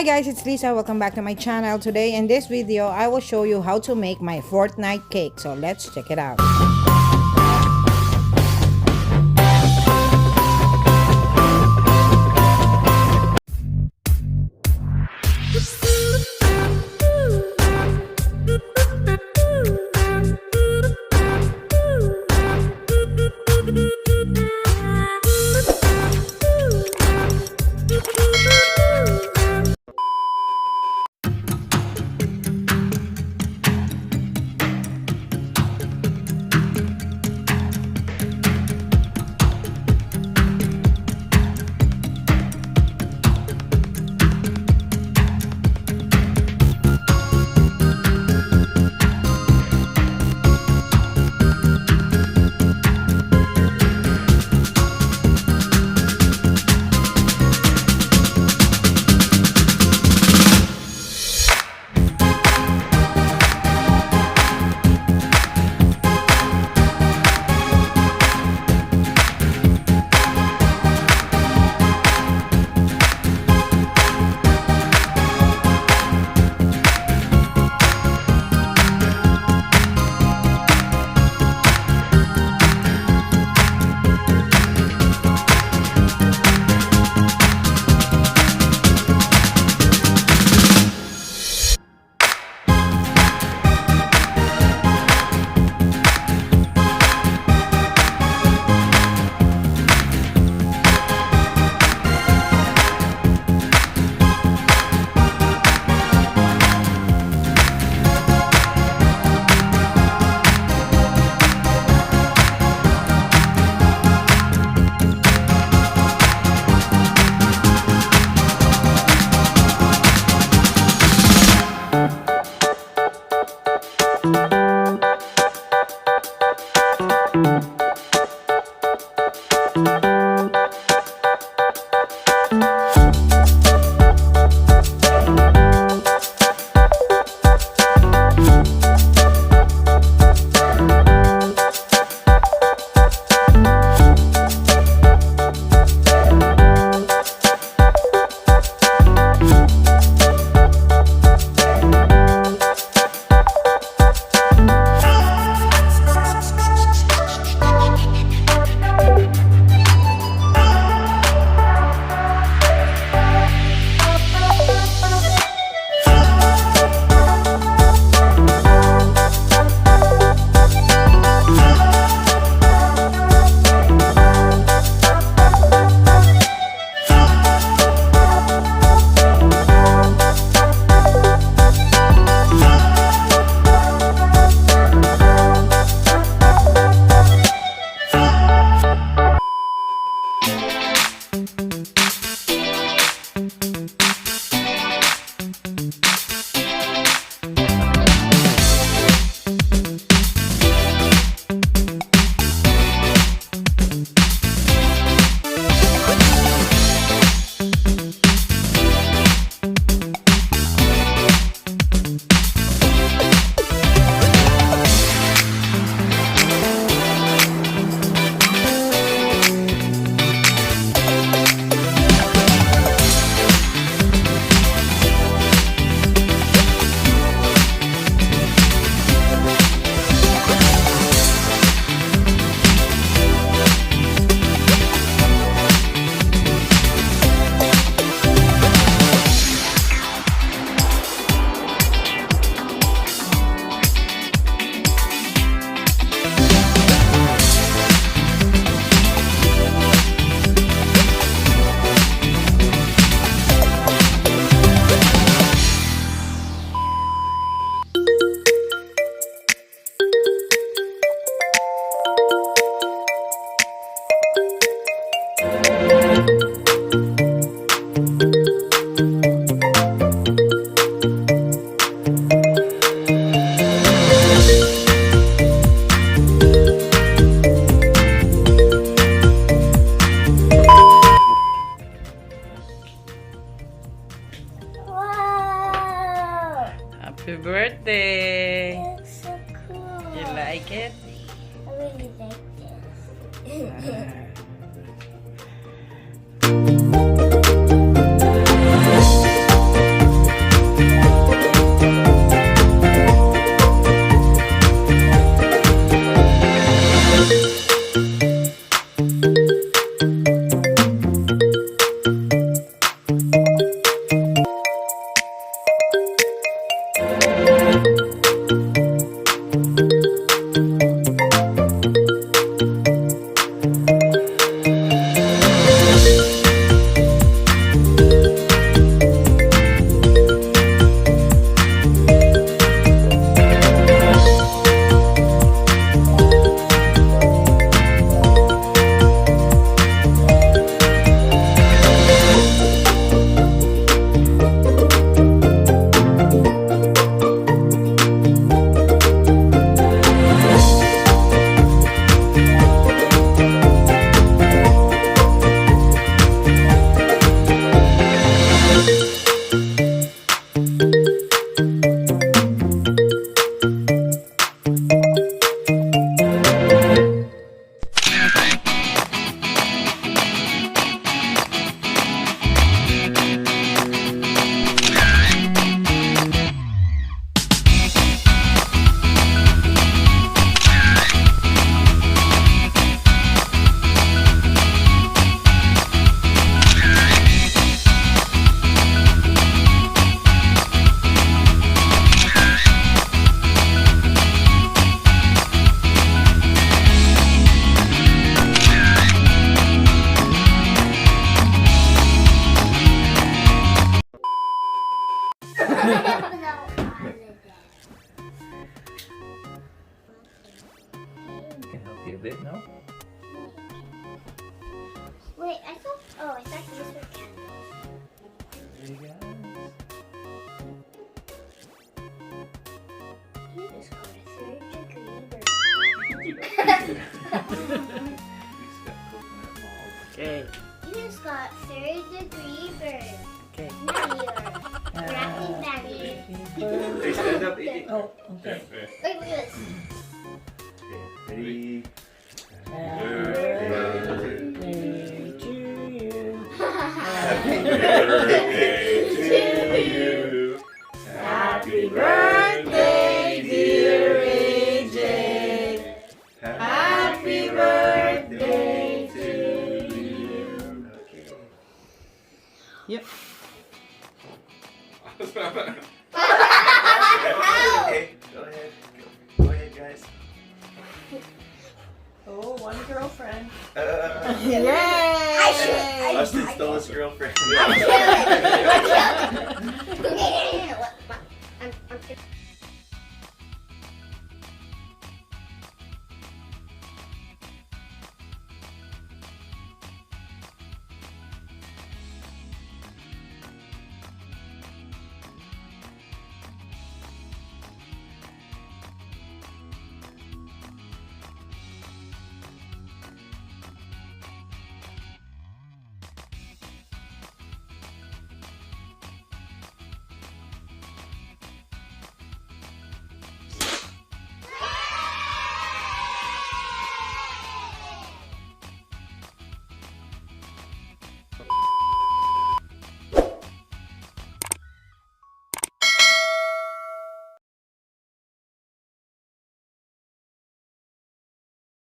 Hi guys, it's Lisa. Welcome back to my channel. Today in this video, I will show you how to make my FORTNITE cake. So let's check it out. Happy birthday! It's so cool. You like it? I really like this. Feel it, no? Wait, I thought these were candles. There you go. You just got a 3rd-degree burn. He's got coconut balls. Okay. You just got 3rd-degree burn. Okay. Now you're wrapping baggy. Hey, stand up, eat. Oh, okay. Wait, look at this. Ready? Happy birthday to you. Happy birthday to you. Happy birthday, dear AJ. Happy birthday to you. Okay. Yep. Okay, go ahead. Go ahead, guys. Oh, one girlfriend. Yay! Austin stole his girlfriend. I killed it.